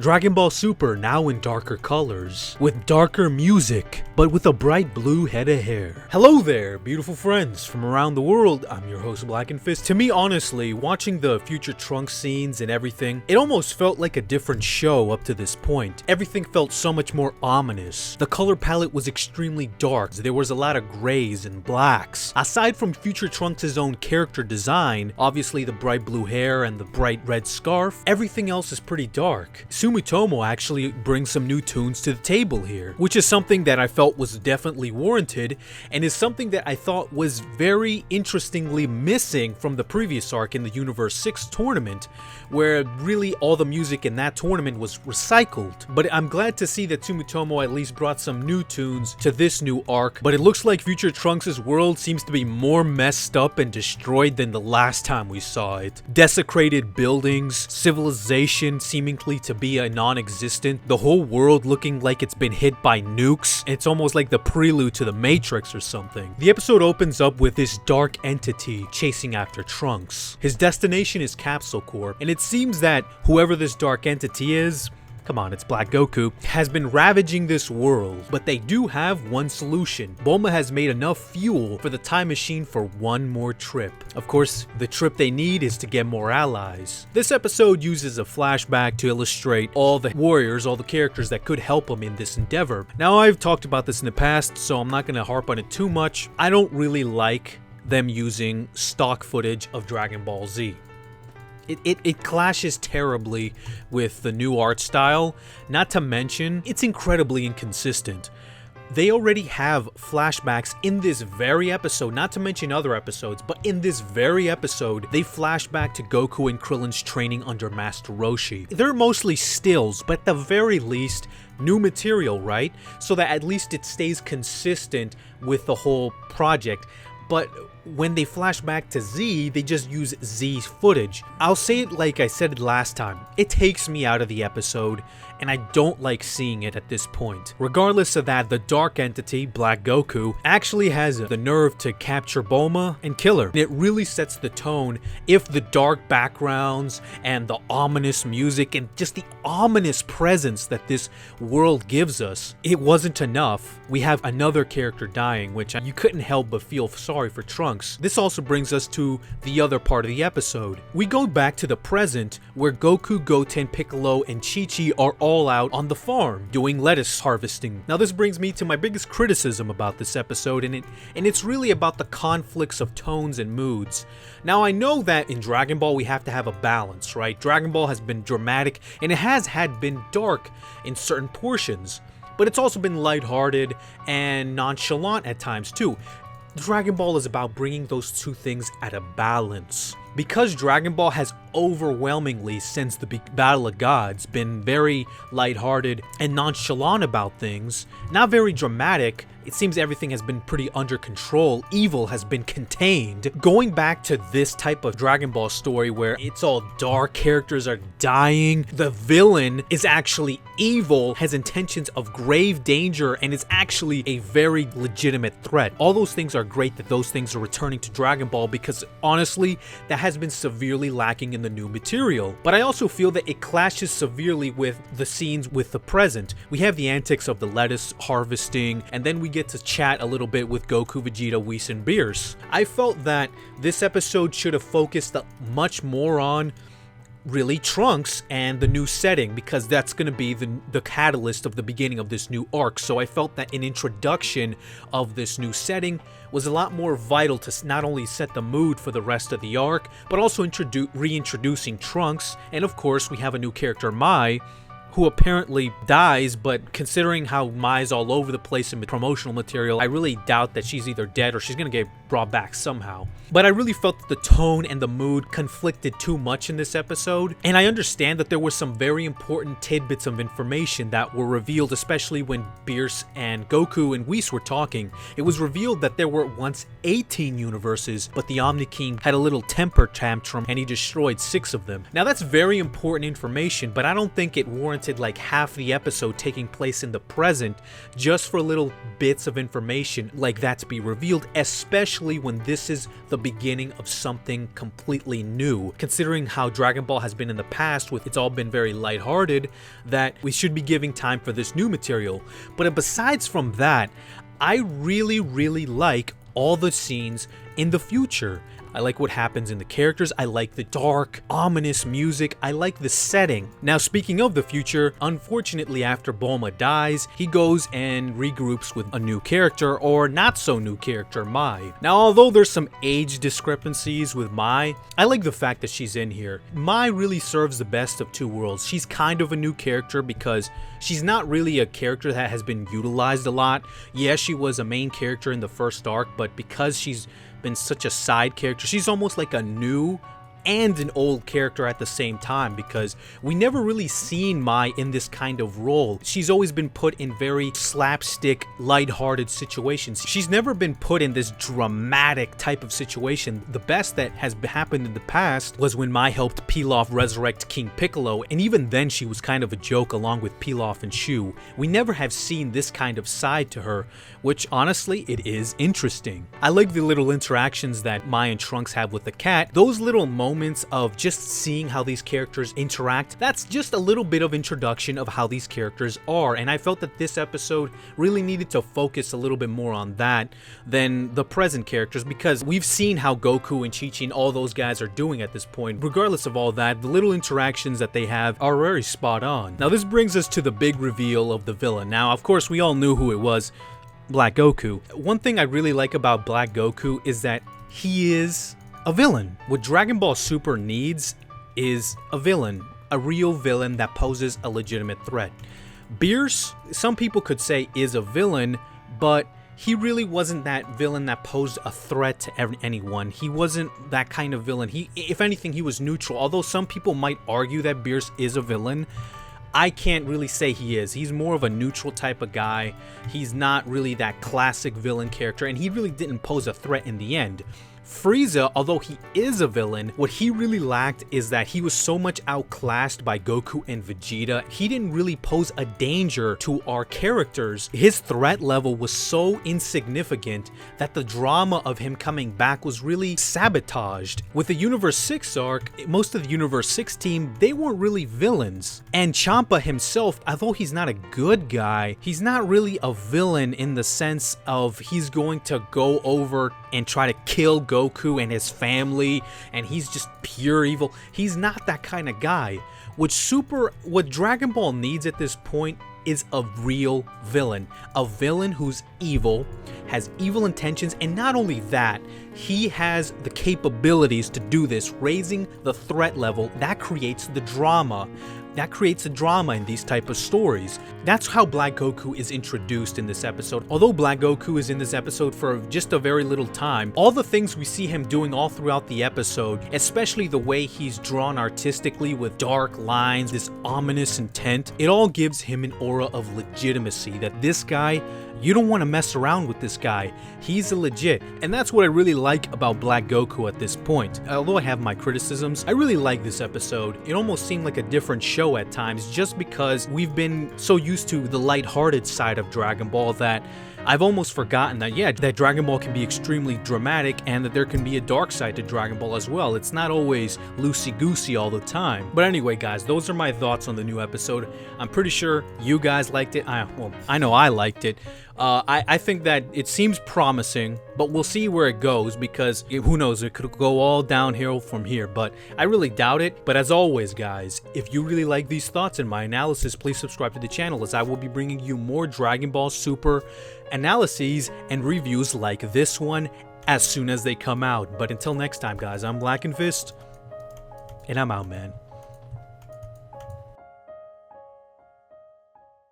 Dragon Ball Super now in darker colors, with darker music, but with a bright blue head of hair. Hello there, beautiful friends from around the world. I'm your host, Blackenfist. To me, honestly, watching the future Trunks scenes and everything, it almost felt like a different show up to this point. Everything felt so much more ominous. The color palette was extremely dark. There was a lot of grays and blacks. Aside from future Trunks' own character design, obviously the bright blue hair and the bright red scarf, everything else is pretty dark. Sumitomo actually brings some new tunes to the table here, which is something that I felt was definitely warranted, and is something that I thought was very interestingly missing from the previous arc in the Universe 6 tournament, where really all the music in that tournament was recycled. But I'm glad to see that Sumitomo at least brought some new tunes to this new arc, but it looks like future Trunks' world seems to be more messed up and destroyed than the last time we saw it. Desecrated buildings, civilization seemingly to be a non-existent, the whole world looking like it's been hit by nukes. It's almost like the prelude to the Matrix or something. The episode opens up with this dark entity chasing after Trunks. His destination is Capsule Corp, and it seems that whoever this dark entity is, come on, it's Black Goku, has been ravaging this world, but they do have one solution. Bulma has made enough fuel for the time machine for one more trip. Of course, the trip they need is to get more allies. This episode uses a flashback to illustrate all the warriors, all the characters that could help them in this endeavor. Now, I've talked about this in the past, so I'm not going to harp on it too much. I don't really like them using stock footage of Dragon Ball Z. It clashes terribly with the new art style, not to mention, it's incredibly inconsistent. They already have flashbacks in this very episode, not to mention other episodes, but in this very episode, they flash back to Goku and Krillin's training under Master Roshi. They're mostly stills, but at the very least, new material, right? So that at least it stays consistent with the whole project. But when they flash back to Z, they just use Z's footage. I'll say it like I said it last time. It takes me out of the episode, and I don't like seeing it at this point. Regardless of that, the dark entity, Black Goku, actually has the nerve to capture Bulma and kill her. It really sets the tone if the dark backgrounds and the ominous music and just the ominous presence that this world gives us, it wasn't enough. We have another character dying, which you couldn't help but feel sorry for Trunks. This also brings us to the other part of the episode. We go back to the present, where Goku, Goten, Piccolo, and Chi-Chi are all out on the farm doing lettuce harvesting. Now, this brings me to my biggest criticism about this episode, and it's really about the conflicts of tones and moods. Now, I know that in Dragon Ball we have to have a balance, right? Dragon Ball has been dramatic, and it has been dark in certain portions, but it's also been lighthearted and nonchalant at times too. Dragon Ball is about bringing those two things at a balance. Because Dragon Ball has overwhelmingly, since the Battle of Gods, been very lighthearted and nonchalant about things, not very dramatic, it seems everything has been pretty under control, evil has been contained. Going back to this type of Dragon Ball story where it's all dark, characters are dying, the villain is actually evil, has intentions of grave danger, and is actually a very legitimate threat. All those things are great that those things are returning to Dragon Ball, because honestly, that has been severely lacking in the new material. But I also feel that it clashes severely with the scenes with the present. We have the antics of the lettuce harvesting, and then we get to chat a little bit with Goku, Vegeta, Whis, and Beerus. I felt that this episode should have focused much more on really Trunks and the new setting, because that's going to be the catalyst of the beginning of this new arc. So I felt that an introduction of this new setting was a lot more vital to not only set the mood for the rest of the arc, but also reintroducing Trunks. And of course, we have a new character, Mai, who apparently dies, but considering how Mai's all over the place in promotional material, I really doubt that she's either dead or she's gonna get brought back somehow. But I really felt that the tone and the mood conflicted too much in this episode, and I understand that there were some very important tidbits of information that were revealed, especially when Beerus and Goku and Whis were talking. It was revealed that there were once 18 universes, but the Omni-King had a little temper tantrum and he destroyed 6 of them. Now, that's very important information, but I don't think it warranted like half the episode taking place in the present just for little bits of information like that to be revealed, especially especially when this is the beginning of something completely new. Considering how Dragon Ball has been in the past, with it's all been very lighthearted, that we should be giving time for this new material. But besides from that, I really like all the scenes in the future. I like what happens in the characters, I like the dark, ominous music, I like the setting. Now speaking of the future, unfortunately after Bulma dies, he goes and regroups with a new character, or not so new character, Mai. Now although there's some age discrepancies with Mai, I like the fact that she's in here. Mai really serves the best of two worlds. She's kind of a new character because she's not really a character that has been utilized a lot. Yeah, she was a main character in the first arc, but because she's been such a side character, she's almost like a new and an old character at the same time, because we never really seen Mai in this kind of role. She's always been put in very slapstick, lighthearted situations. She's never been put in this dramatic type of situation. The best that has happened in the past was when Mai helped Pilaf resurrect King Piccolo, and even then she was kind of a joke along with Pilaf and Shu. We never have seen this kind of side to her, which honestly, it is interesting. I like the little interactions that Mai and Trunks have with the cat. Those little moments of just seeing how these characters interact, that's just a little bit of introduction of how these characters are, and I felt that this episode really needed to focus a little bit more on that than the present characters, because we've seen how Goku and Chi-Chi and all those guys are doing at this point. Regardless of all that, the little interactions that they have are very spot on. Now this brings us to the big reveal of the villain. Now of course we all knew who it was, Black Goku. One thing I really like about Black Goku is that he is a villain. What Dragon Ball Super needs is a villain, a real villain that poses a legitimate threat. Beerus, some people could say, is a villain, but he really wasn't that villain that posed a threat to anyone. He wasn't that kind of villain. If anything, he was neutral. Although some people might argue that Beerus is a villain, I can't really say he is. He's more of a neutral type of guy. He's not really that classic villain character, and he really didn't pose a threat in the end. Frieza, although he is a villain, what he really lacked is that he was so much outclassed by Goku and Vegeta, he didn't really pose a danger to our characters. His threat level was so insignificant that the drama of him coming back was really sabotaged. With the Universe 6 arc, most of the Universe 6 team, they weren't really villains. And Champa himself, although he's not a good guy, he's not really a villain in the sense of he's going to go over and try to kill Goku and his family, and he's just pure evil. He's not that kind of guy. What Dragon Ball needs at this point is a real villain. A villain who's evil, has evil intentions, and not only that, he has the capabilities to do this, raising the threat level. That creates the drama. That creates a drama in these type of stories. That's how Black Goku is introduced in this episode. Although Black Goku is in this episode for just a very little time, all the things we see him doing all throughout the episode, especially the way he's drawn artistically with dark lines, this ominous intent, it all gives him an aura of legitimacy, that this guy, you don't want to mess around with this guy. He's a legit. And that's what I really like about Black Goku at this point. Although I have my criticisms, I really like this episode. It almost seemed like a different show at times, just because we've been so used to the lighthearted side of Dragon Ball that I've almost forgotten that, yeah, that Dragon Ball can be extremely dramatic and that there can be a dark side to Dragon Ball as well. It's not always loosey-goosey all the time. But anyway, guys, those are my thoughts on the new episode. I'm pretty sure you guys liked it. Well, I know I liked it. I think that it seems promising, but we'll see where it goes, because who knows, it could go all downhill from here, but I really doubt it. But as always, guys, if you really like these thoughts and my analysis, please subscribe to the channel, as I will be bringing you more Dragon Ball Super analyses and reviews like this one as soon as they come out. But until next time, guys, I'm Blackenfist, and I'm out, man.